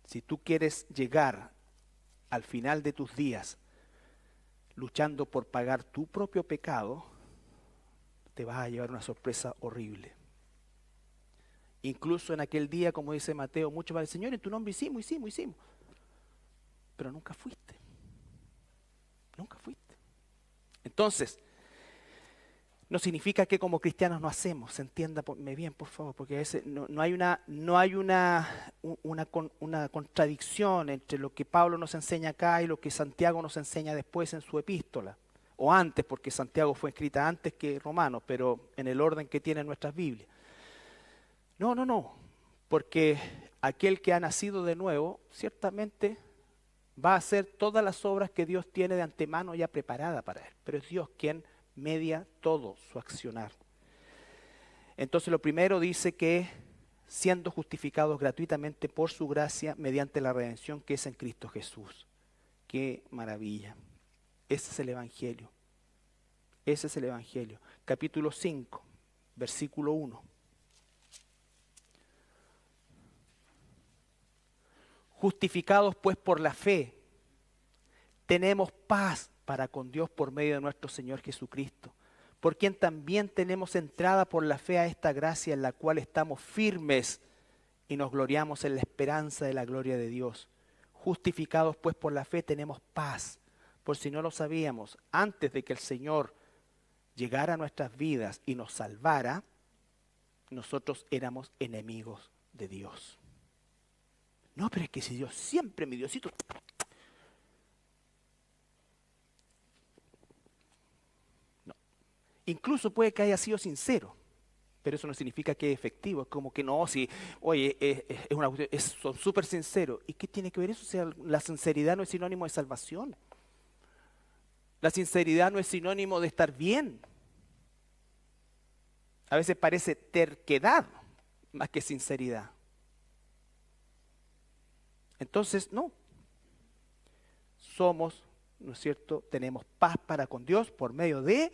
Si tú quieres llegar al final de tus días luchando por pagar tu propio pecado, te vas a llevar una sorpresa horrible. Incluso en aquel día, como dice Mateo, muchos van a decir, Señor, en tu nombre hicimos. Pero nunca fuiste. Nunca fuiste. Entonces, no significa que como cristianos no hacemos, se entiéndame bien, por favor, porque a veces no hay una contradicción entre lo que Pablo nos enseña acá y lo que Santiago nos enseña después en su epístola, o antes, porque Santiago fue escrita antes que Romanos, pero en el orden que tienen nuestras Biblias. No, porque aquel que ha nacido de nuevo, ciertamente va a hacer todas las obras que Dios tiene de antemano ya preparada para él, pero es Dios quien media todo su accionar. Entonces lo primero dice que siendo justificados gratuitamente por su gracia mediante la redención que es en Cristo Jesús. ¡Qué maravilla! Ese es el Evangelio. Ese es el Evangelio. Capítulo 5, versículo 1. Justificados pues por la fe, tenemos paz para con Dios por medio de nuestro Señor Jesucristo, por quien también tenemos entrada por la fe a esta gracia en la cual estamos firmes y nos gloriamos en la esperanza de la gloria de Dios. Justificados pues por la fe tenemos paz, por si no lo sabíamos, antes de que el Señor llegara a nuestras vidas y nos salvara, nosotros éramos enemigos de Dios. No, pero es que si Dios siempre, mi Diosito... Incluso puede que haya sido sincero, Pero eso no significa que es efectivo. Es como que no, si, oye, es una cuestión, son súper sinceros. ¿Y qué tiene que ver eso? O sea, la sinceridad no es sinónimo de salvación. La sinceridad no es sinónimo de estar bien. A veces parece terquedad más que sinceridad. Entonces, no. Somos, ¿no es cierto? Tenemos paz para con Dios por medio de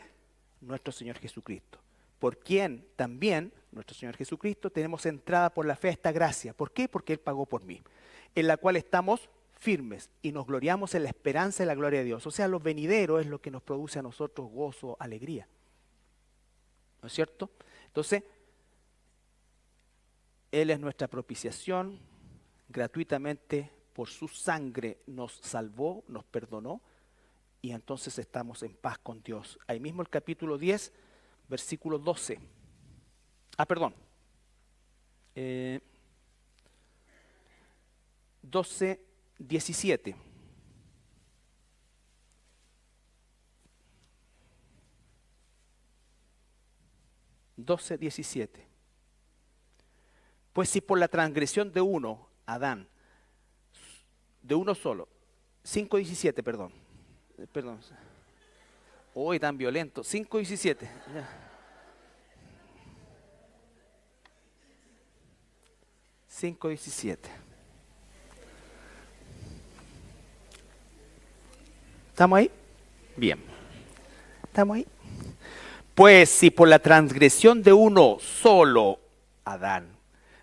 nuestro Señor Jesucristo. Por quien también, nuestro Señor Jesucristo, tenemos entrada por la fe a esta gracia. ¿Por qué? Porque Él pagó por mí. En la cual estamos firmes y nos gloriamos en la esperanza de la gloria de Dios. O sea, lo venidero es lo que nos produce a nosotros gozo, alegría. ¿No es cierto? Entonces, Él es nuestra propiciación, gratuitamente por su sangre nos salvó, nos perdonó, y entonces estamos en paz con Dios. Ahí mismo el capítulo 10, versículo 12. Perdón. 12, 17. Pues si por la transgresión de uno, Adán, de uno solo, 5:17, perdón. Hoy tan violento, 5:17. 5:17. ¿Estamos ahí? Bien. ¿Estamos ahí? Pues si por la transgresión de uno solo, Adán,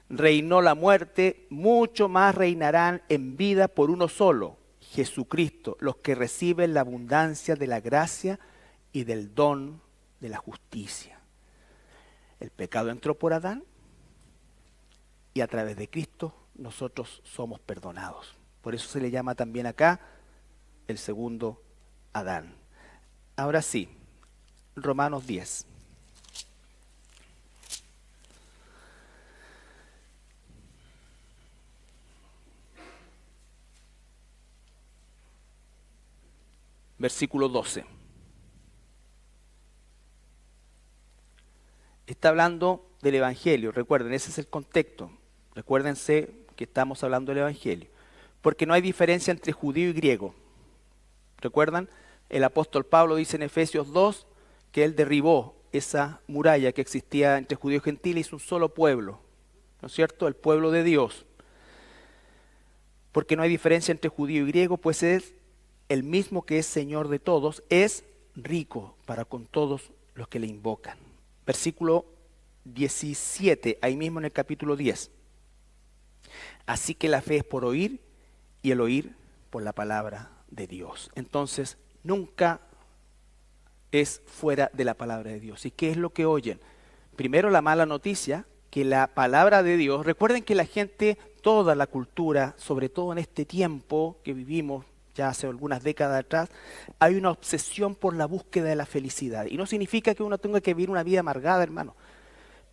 reinó la muerte, mucho más reinarán en vida por uno solo, Jesucristo, los que reciben la abundancia de la gracia y del don de la justicia. El pecado entró por Adán y a través de Cristo nosotros somos perdonados. Por eso se le llama también acá el segundo Adán. Ahora sí, Romanos 10. Versículo 12. Está hablando del Evangelio. Recuerden, ese es el contexto. Recuérdense que estamos hablando del Evangelio. Porque no hay diferencia entre judío y griego. ¿Recuerdan? El apóstol Pablo dice en Efesios 2 que él derribó esa muralla que existía entre judíos y gentiles, hizo un solo pueblo. ¿No es cierto? El pueblo de Dios. Porque no hay diferencia entre judío y griego, pues es el mismo que es Señor de todos, es rico para con todos los que le invocan. Versículo 17, ahí mismo en el capítulo 10. Así que la fe es por oír y el oír por la palabra de Dios. Entonces, nunca es fuera de la palabra de Dios. ¿Y qué es lo que oyen? Primero, la mala noticia, que la palabra de Dios, recuerden que la gente, toda la cultura, sobre todo en este tiempo que vivimos, ya hace algunas décadas atrás, hay una obsesión por la búsqueda de la felicidad. Y no significa que uno tenga que vivir una vida amargada, hermano.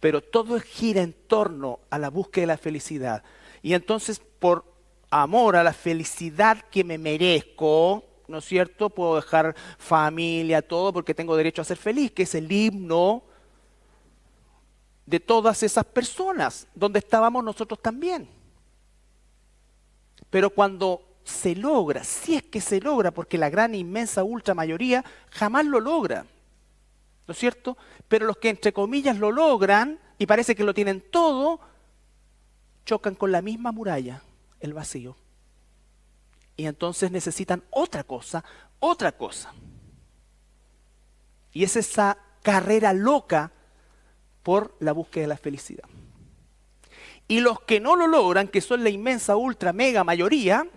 Pero todo gira en torno a la búsqueda de la felicidad. Y entonces, por amor a la felicidad que me merezco, ¿no es cierto? Puedo dejar familia, todo, porque tengo derecho a ser feliz, que es el himno de todas esas personas, donde estábamos nosotros también. Pero cuando se logra, si es que se logra, porque la gran, inmensa, ultra mayoría jamás lo logra, ¿no es cierto? Pero los que entre comillas lo logran y parece que lo tienen todo, chocan con la misma muralla, el vacío. Y entonces necesitan otra cosa. Y es esa carrera loca por la búsqueda de la felicidad. Y los que no lo logran, que son la inmensa, ultra, mega mayoría,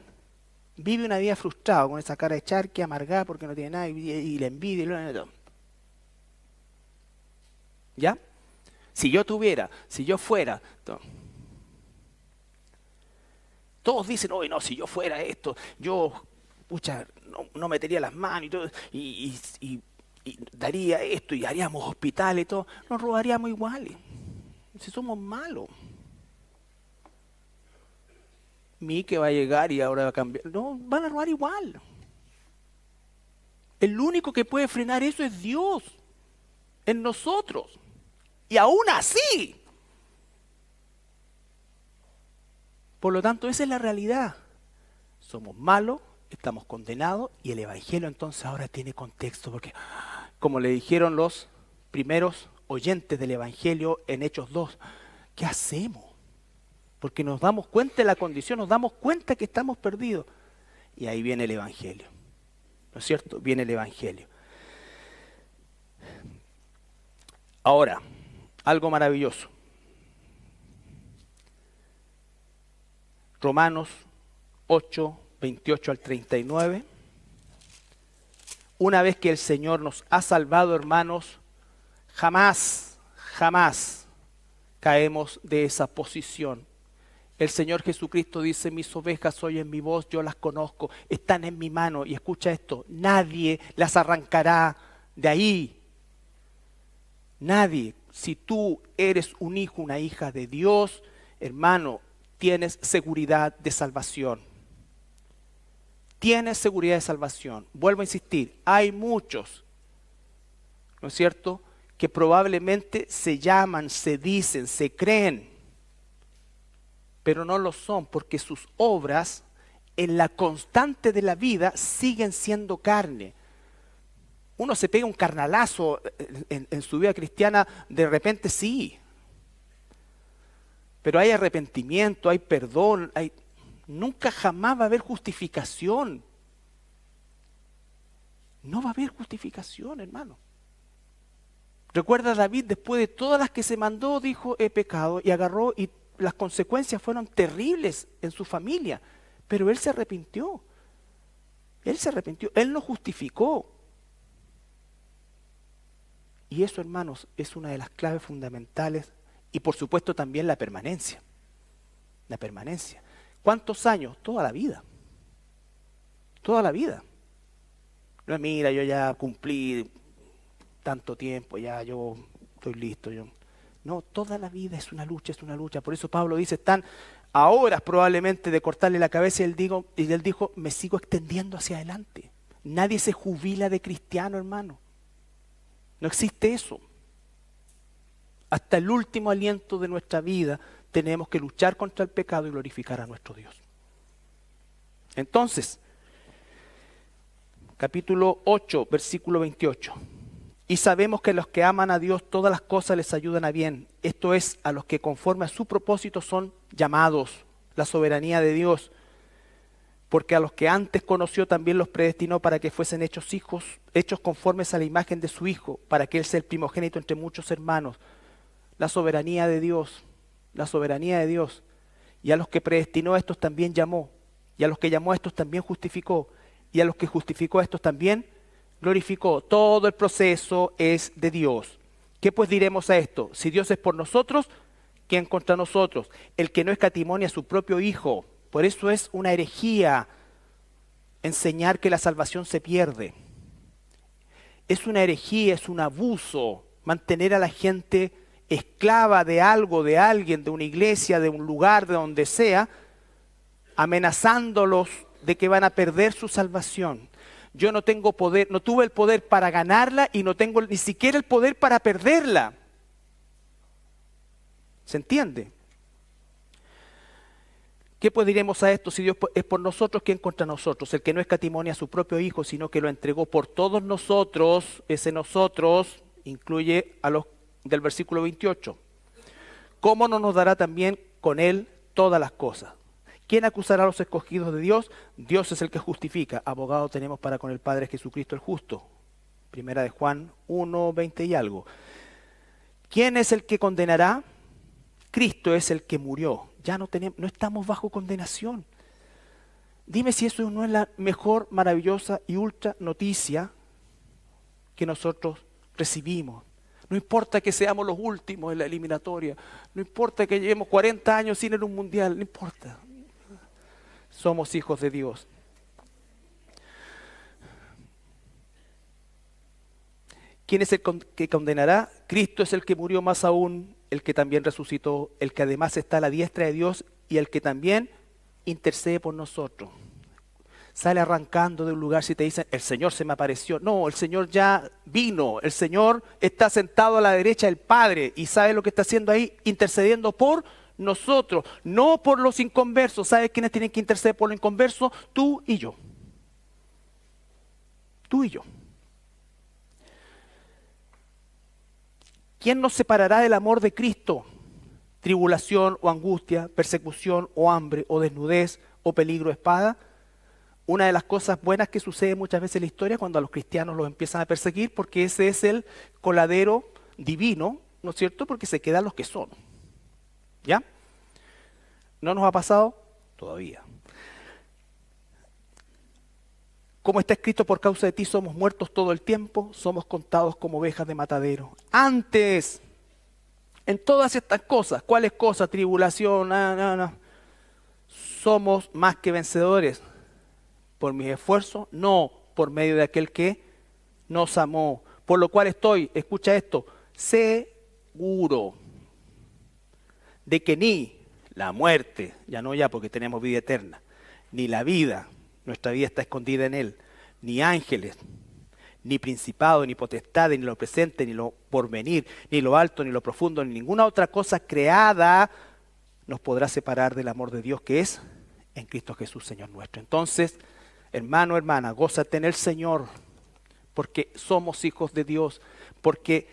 vive una vida frustrada, con esa cara de charque, amargada porque no tiene nada, y la envidia y todo. ¿Ya? Si yo tuviera, si yo fuera. Todo. Todos dicen, oye, no, si yo fuera esto, yo, pucha, no metería las manos y todo, y daría esto, y haríamos hospitales y todo. Nos robaríamos igual, si somos malos. Que va a llegar y ahora va a cambiar. No, van a robar igual. El único que puede frenar eso es Dios, en nosotros. Y aún así. Por lo tanto, esa es la realidad. Somos malos, estamos condenados y el Evangelio entonces ahora tiene contexto. Porque, como le dijeron los primeros oyentes del Evangelio en Hechos 2, ¿qué hacemos? Porque nos damos cuenta de la condición, nos damos cuenta que estamos perdidos. Y ahí viene el Evangelio. ¿No es cierto? Viene el Evangelio. Ahora, algo maravilloso. Romanos 8, 28 al 39. Una vez que el Señor nos ha salvado, hermanos, jamás caemos de esa posición. El Señor Jesucristo dice, mis ovejas oyen mi voz, yo las conozco, están en mi mano. Y escucha esto, nadie las arrancará de ahí. Nadie. Si tú eres un hijo, una hija de Dios, hermano, tienes seguridad de salvación. Tienes seguridad de salvación. Vuelvo a insistir, hay muchos, ¿no es cierto?, que probablemente se llaman, se dicen, se creen, pero no lo son porque sus obras en la constante de la vida siguen siendo carne. Uno se pega un carnalazo en su vida cristiana, de repente sí. Pero hay arrepentimiento, hay perdón, nunca jamás va a haber justificación. No va a haber justificación, hermano. Recuerda David, después de todas las que se mandó, dijo, he pecado, y agarró, y las consecuencias fueron terribles en su familia. Pero él se arrepintió. Él se arrepintió, él no justificó. Y eso, hermanos, es una de las claves fundamentales. Y por supuesto también la permanencia. La permanencia. ¿Cuántos años? Toda la vida. Toda la vida. No, mira, yo ya cumplí tanto tiempo, ya yo estoy listo. No, toda la vida es una lucha, es una lucha. Por eso Pablo dice, están a horas probablemente de cortarle la cabeza y él dijo, me sigo extendiendo hacia adelante. Nadie se jubila de cristiano, hermano. No existe eso. Hasta el último aliento de nuestra vida tenemos que luchar contra el pecado y glorificar a nuestro Dios. Entonces, capítulo 8, versículo 28. Y sabemos que a los que aman a Dios todas las cosas les ayudan a bien. Esto es, a los que conforme a su propósito son llamados, la soberanía de Dios. Porque a los que antes conoció también los predestinó para que fuesen hechos hijos, hechos conformes a la imagen de su Hijo, para que Él sea el primogénito entre muchos hermanos. La soberanía de Dios, la soberanía de Dios. Y a los que predestinó a estos también llamó. Y a los que llamó a estos también justificó. Y a los que justificó a estos también glorificó. Todo el proceso es de Dios. ¿Qué pues diremos a esto? Si Dios es por nosotros, ¿quién contra nosotros? El que no escatimonia a su propio Hijo. Por eso es una herejía enseñar que la salvación se pierde. Es una herejía, es un abuso mantener a la gente esclava de algo, de alguien, de una iglesia, de un lugar, de donde sea, amenazándolos de que van a perder su salvación. Yo no tengo poder, no tuve el poder para ganarla y no tengo ni siquiera el poder para perderla. ¿Se entiende? ¿Qué pues diremos a esto? Si Dios es por nosotros, ¿quién contra nosotros? El que no escatimonia a su propio Hijo, sino que lo entregó por todos nosotros. Ese nosotros incluye a los del versículo 28. ¿Cómo no nos dará también con Él todas las cosas? ¿Quién acusará a los escogidos de Dios? Dios es el que justifica. Abogado tenemos para con el Padre, Jesucristo el justo. Primera de Juan 1, 20 y algo. ¿Quién es el que condenará? Cristo es el que murió. Ya no estamos bajo condenación. Dime si eso no es la mejor, maravillosa y ultra noticia que nosotros recibimos. No importa que seamos los últimos en la eliminatoria. No importa que llevemos 40 años sin ir a un mundial. No importa. Somos hijos de Dios. ¿Quién es el que condenará? Cristo es el que murió, más aún el que también resucitó, el que además está a la diestra de Dios y el que también intercede por nosotros. sale arrancando de un lugar si te dicen, el Señor se me apareció. No, el Señor ya vino, el Señor está sentado a la derecha del Padre y sabe lo que está haciendo ahí, intercediendo por nosotros, no por los inconversos. ¿Sabes quiénes tienen que interceder por los inconversos? Tú y yo. Tú y yo. ¿Quién nos separará del amor de Cristo? Tribulación o angustia, persecución o hambre o desnudez o peligro de espada. Una de las cosas buenas que sucede muchas veces en la historia cuando a los cristianos los empiezan a perseguir, porque ese es el coladero divino, ¿no es cierto? Porque se quedan los que son. ¿Ya? ¿No nos ha pasado? Todavía. Como está escrito, por causa de ti somos muertos todo el tiempo, somos contados como ovejas de matadero. Antes, en todas estas cosas, ¿cuáles cosas? Tribulación, somos más que vencedores. ¿Por mis esfuerzos? No, por medio de aquel que nos amó. Por lo cual estoy, escucha esto, seguro de que ni la muerte, ya no ya porque tenemos vida eterna, ni la vida, nuestra vida está escondida en Él, ni ángeles, ni principado, ni potestades, ni lo presente, ni lo porvenir, ni lo alto, ni lo profundo, ni ninguna otra cosa creada nos podrá separar del amor de Dios que es en Cristo Jesús, Señor nuestro. Entonces, hermano, hermana, gózate en el Señor, porque somos hijos de Dios, porque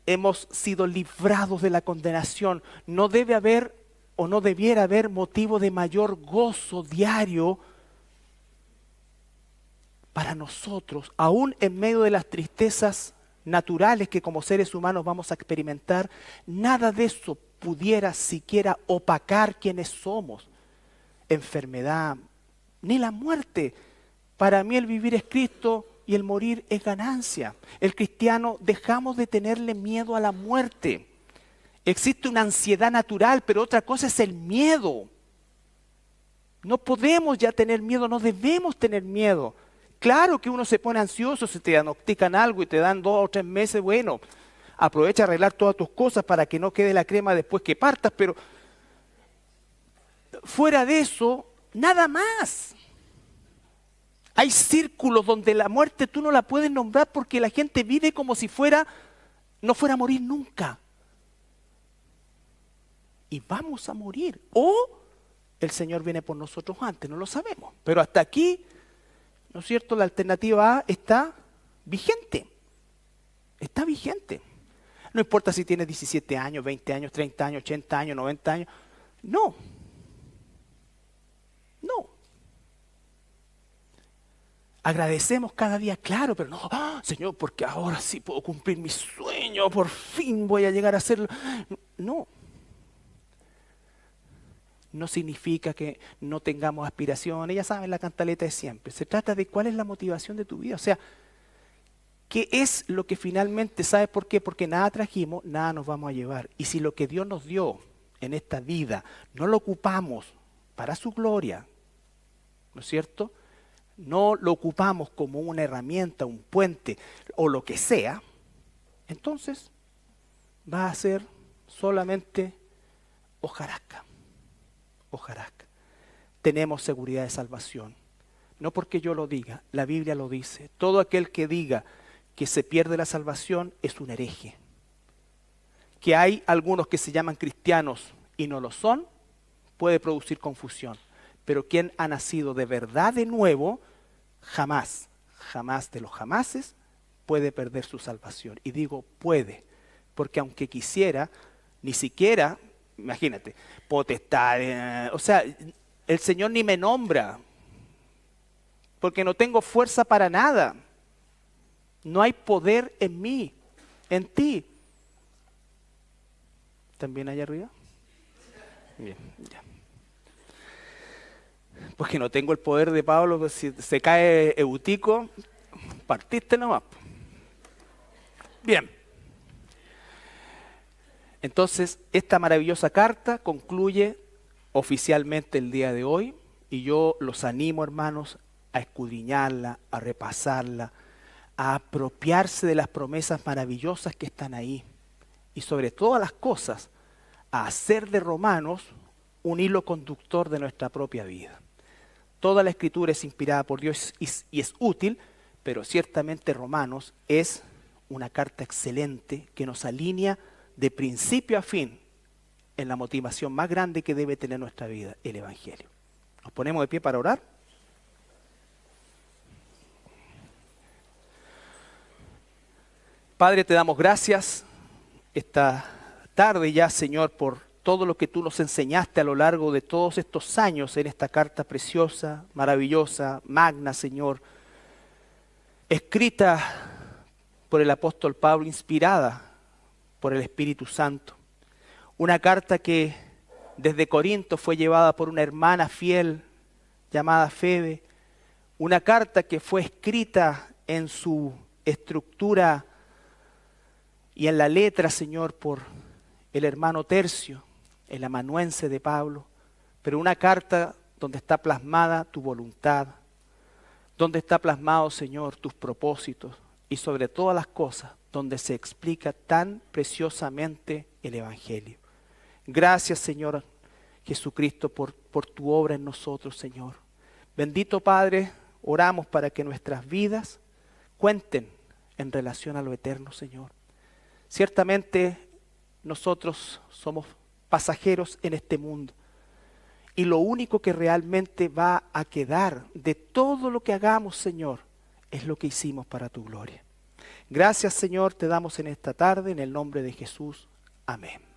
hemos sido librados de la condenación. No debe haber o no debiera haber motivo de mayor gozo diario para nosotros, aún en medio de las tristezas naturales que como seres humanos vamos a experimentar. Nada de eso pudiera siquiera opacar quienes somos. Enfermedad, ni la muerte. Para mí el vivir es Cristo y el morir es ganancia. El cristiano dejamos de tenerle miedo a la muerte. Existe una ansiedad natural, pero otra cosa es el miedo. No podemos ya tener miedo, no debemos tener miedo. Claro que uno se pone ansioso si te diagnostican algo y te dan 2 o 3 meses, bueno, aprovecha a arreglar todas tus cosas para que no quede la crema después que partas, pero fuera de eso, nada más. Hay círculos donde la muerte tú no la puedes nombrar porque la gente vive como si no fuera a morir nunca. Y vamos a morir. O el Señor viene por nosotros antes, no lo sabemos. Pero hasta aquí, ¿no es cierto? La alternativa A está vigente. Está vigente. No importa si tienes 17 años, 20 años, 30 años, 80 años, 90 años. No. No. Agradecemos cada día, claro, pero no, Señor, porque ahora sí puedo cumplir mi sueño, por fin voy a llegar a hacerlo. No. No significa que no tengamos aspiraciones, ya saben, la cantaleta de siempre. Se trata de cuál es la motivación de tu vida. O sea, ¿qué es lo que finalmente, sabes por qué? Porque nada trajimos, nada nos vamos a llevar. Y si lo que Dios nos dio en esta vida no lo ocupamos para su gloria, ¿no es cierto? No lo ocupamos como una herramienta, un puente o lo que sea, entonces va a ser solamente hojarasca. Hojarasca. Tenemos seguridad de salvación. No porque yo lo diga, la Biblia lo dice. Todo aquel que diga que se pierde la salvación es un hereje. Que hay algunos que se llaman cristianos y no lo son, puede producir confusión. Pero quien ha nacido de verdad de nuevo, jamás, jamás de los jamases, puede perder su salvación. Y digo puede, porque aunque quisiera, ni siquiera, imagínate, potestad, o sea, el Señor ni me nombra, porque no tengo fuerza para nada. No hay poder en mí, en ti. ¿También allá arriba? Bien, ya. Pues que no tengo el poder de Pablo, pues si se cae Eutico, partiste nomás. Bien. Entonces, esta maravillosa carta concluye oficialmente el día de hoy y yo los animo, hermanos, a escudriñarla, a repasarla, a apropiarse de las promesas maravillosas que están ahí y sobre todas las cosas, a hacer de Romanos un hilo conductor de nuestra propia vida. Toda la Escritura es inspirada por Dios y es útil, pero ciertamente Romanos es una carta excelente que nos alinea de principio a fin en la motivación más grande que debe tener nuestra vida, el Evangelio. Nos ponemos de pie para orar. Padre, te damos gracias esta tarde ya, Señor, por todo lo que tú nos enseñaste a lo largo de todos estos años en esta carta preciosa, maravillosa, magna, Señor, escrita por el apóstol Pablo, inspirada por el Espíritu Santo. Una carta que desde Corinto fue llevada por una hermana fiel llamada Febe. Una carta que fue escrita en su estructura y en la letra, Señor, por el hermano Tercio, el amanuense de Pablo. Pero una carta donde está plasmada tu voluntad, donde está plasmado, Señor, tus propósitos y sobre todas las cosas, donde se explica tan preciosamente el Evangelio. Gracias, Señor Jesucristo, por tu obra en nosotros, Señor. Bendito Padre, oramos para que nuestras vidas cuenten en relación a lo eterno, Señor. Ciertamente nosotros somos pasajeros en este mundo y lo único que realmente va a quedar de todo lo que hagamos, Señor, es lo que hicimos para tu gloria. Gracias, Señor, te damos en esta tarde, en el nombre de Jesús. Amén.